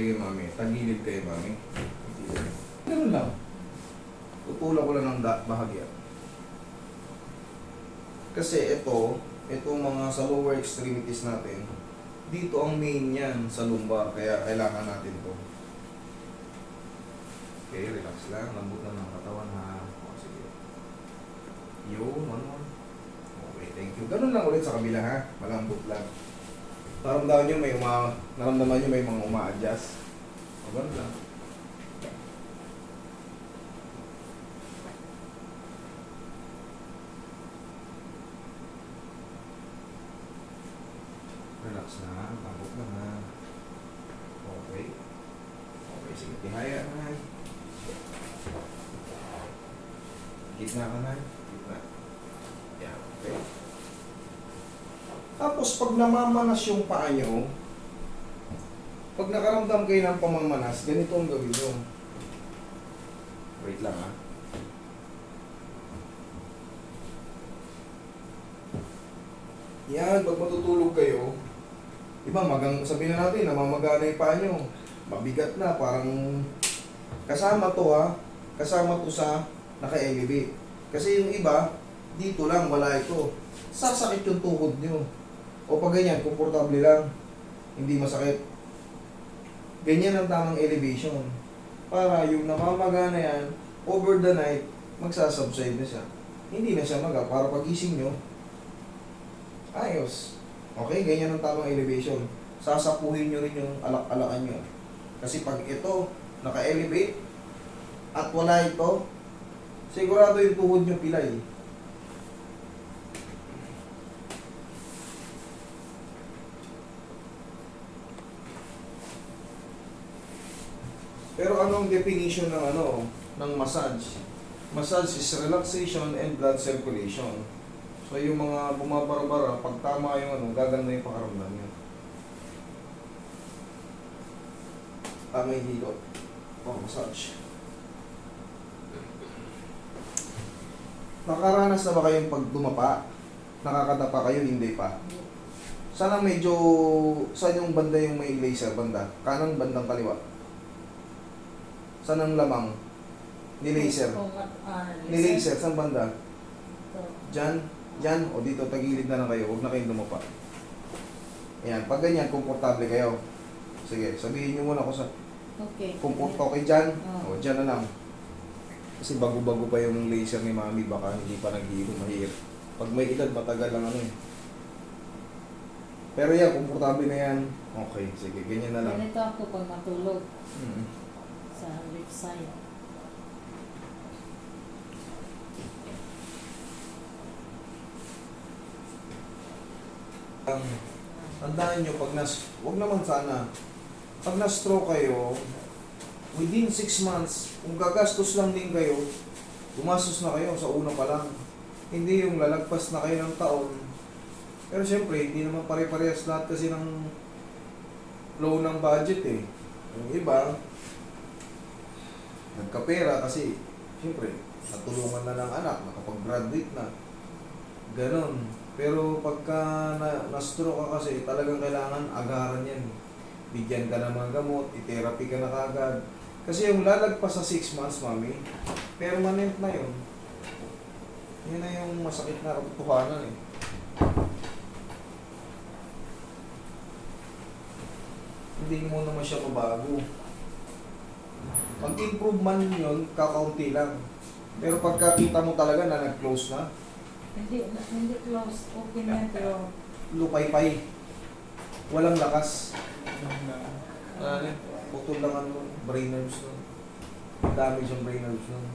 Sige, mami. Tagilid kayo, mami. Ganun lang. Tutulak ko lang ng bahagya. Kasi itong mga sa lower extremities natin, dito ang main yan sa lumbar, kaya kailangan natin to. Okay, relax lang. Lambot lang ng katawan, ha. O, sige. Yun, one. Okay, thank you. Ganun lang ulit sa kabila, ha. Malambot lang. Naramdaman nyo naramdaman nyo may mga uma-adjust. O, ganun lang. Relax na, lambot lang, ha. Okay. Okay, sige, tihaya na. Gitna ka na. Gitna. Yan, okay. Tapos, pag namamanas yung paa nyo, pag nakaramdam kayo ng pamamanas, ganito ang gawin nyo. Wait lang, ha. Yan, pag matutulog kayo, iba, sabihin na natin, namamagana yung paa nyo. Mabigat na, parang kasama to, ha. Kasama to sa naka-elevate. Kasi yung iba, dito lang, wala ito. Sasakit yung tuhod nyo. O pag ganyan, komportable lang. Hindi masakit. Ganyan ang tamang elevation. Para yung namamagana yan, over the night, magsasubside na siya. Hindi na siya para pagising nyo, ayos. Okay, ganyan ang tamang elevation. Sasapuhin nyo rin yung alak-alakan nyo. Kasi pag ito, naka-elevate, at wala ito, sigurado yung tuhod nyo pilay. Pero anong definition ng massage? Massage is relaxation and blood circulation. So yung mga bumabara-bara, pag tama yung gaganda yung pakaramdam nyo. Tama yung hilot. Massage. Nakaranas na ba kayong pag dumapa? Nakakadapa kayo? Hindi pa. Saan yung banda yung may laser banda? Kanang bandang kaliwa? Saan ang lamang? Ni-laser? Ni-laser, saan banda? Diyan? Diyan? O dito, tagilid na lang kayo. Huwag na kayong dumapa. Ayan, pag ganyan, komportable kayo. Sige, sabihin nyo muna ako sa... Okay. Okay dyan? O, dyan na lang. Kasi bago-bago pa yung laser ni mami, baka hindi pa nag-iiro, mahirap. Pag may edad, matagal lang Pero yan, komportable na yan. Okay, sige, ganyan na lang. Ganito ako pag matulog Mm-hmm. sa left side. Tandaan nyo, wag naman sana, pag na-stroke kayo, within 6 months, kung gagastos lang din kayo, gumastos na kayo sa una pa lang. Hindi yung lalagpas na kayo ng taon. Pero siyempre, hindi naman pare-parehas lahat kasi ng flow ng budget eh. Yung iba, nagkapera kasi, siyempre, natulungan na ng anak, nakapag-graduate na. Ganon. Pero pagka na-stroke ka kasi, talagang kailangan agaran yan. Bigyan ka ng mga gamot, i-therapy ka na kagad. Kasi yung lalagpas sa 6 months, mami, permanent na yun. Yun na yung masakit na katotohanan eh. Hindi mo naman siya mabago. Mag-improve man yun, kakaunti lang. Pero pagkakita mo talaga na nag-close na, Hindi close. Okay na pero... lupay-pay. Walang lakas. Putol lang brain nerves nun. Damage yung brain nerves nun.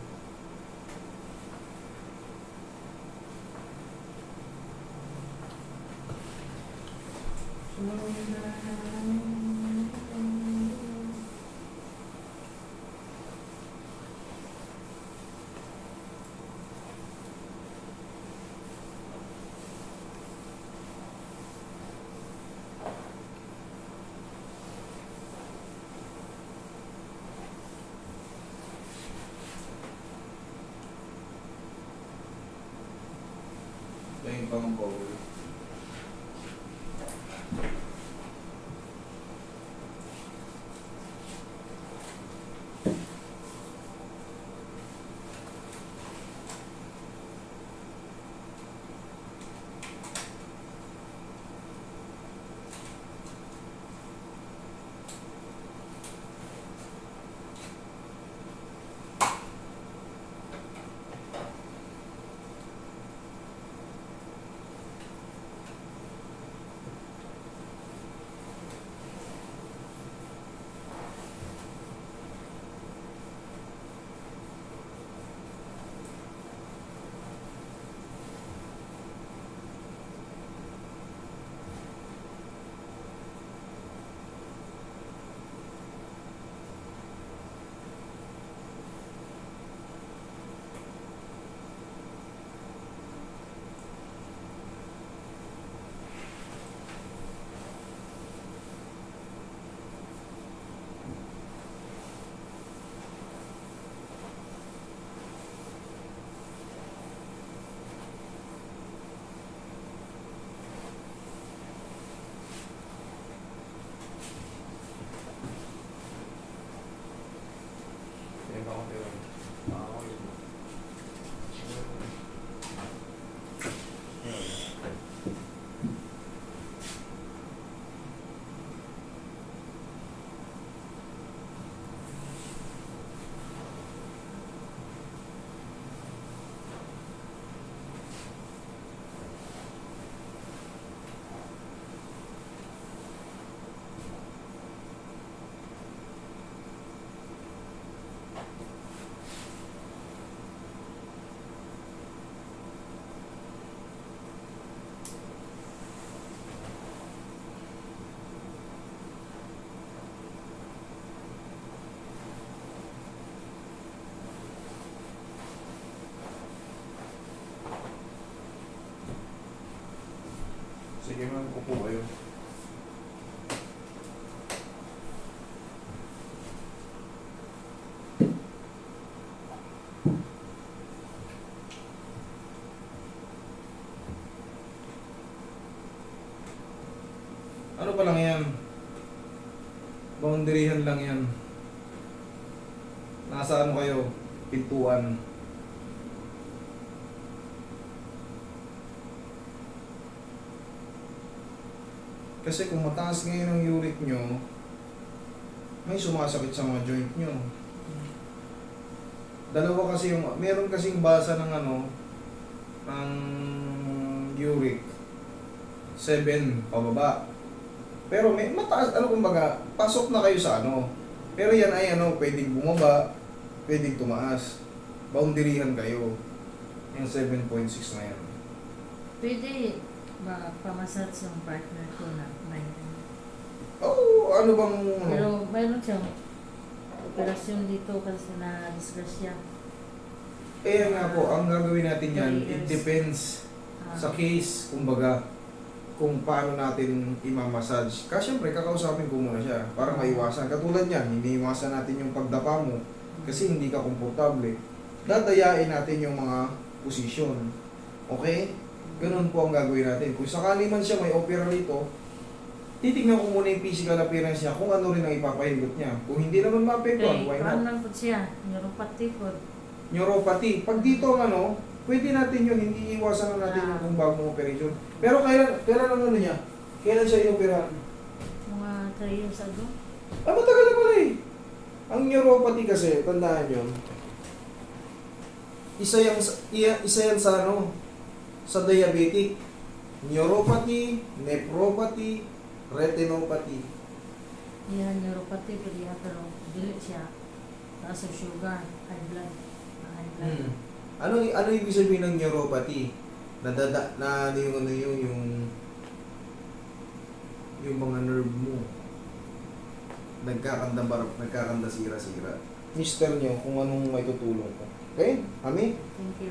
Yung pang bowl. Sige ma'am, upo kayo. Ano pa lang yan? Boundaryhan lang yan. Nasa ano kayo? Pintuan. Kasi kung mataas ngayon ang uric nyo, may sumasakit sa mga joint nyo. Dalawa kasi yung, meron kasing basa ng ano, ng uric. 7 pababa. Pero may mataas, ano kumbaga, pasok na kayo sa ano. Pero yan ay ano, pwedeng bumaba, pwedeng tumaas. Boundaryhan kayo. Yung 7.6 na yan. Pwede ba pamasats yung partner ko na may Oh, ano bang... pero mayroon siyang operasyon dito kasi na disgrasya. Eh nga po, ang gagawin natin yan, it depends Ah, sa case, kumbaga, kung paano natin imamassage. Kasi syempre, kakausapin ko muna siya para maiwasan. Katulad yan, hindi iwasan natin yung pagdapa mo kasi hindi ka komportable. Dadayain natin yung mga posisyon. Okay? Ganun po ang gagawin natin. Kung sakali man siya may opera rito, titignan ko muna yung physical appearance niya kung ano rin ang ipapahigot niya. Kung hindi naman maapektuhan, okay, why paano not? lang po siya? Neuropathy po. Neuropathy. Pag dito ang ano, pwede natin yun, hindi iwasan na natin yung kung bagong operation. Pero kailan ang ano niya? Kailan siya ioperahan? Mga 3 years ago. Ah, matagal na pala eh. Ang neuropathy kasi, tandaan nyo, isa yan sa ano, sa diabetic. Neuropathy, nephropathy, retinopathy. Yan, neuropathy, pero dili siya. Taas ang sugar, high blood. High blood. Ano ibig sabihin ng neuropathy? Na yung mga nerve mo nagkakanda sira-sira. Mister nyo kung anong may tutulong ko. Okay? Ami? Thank you.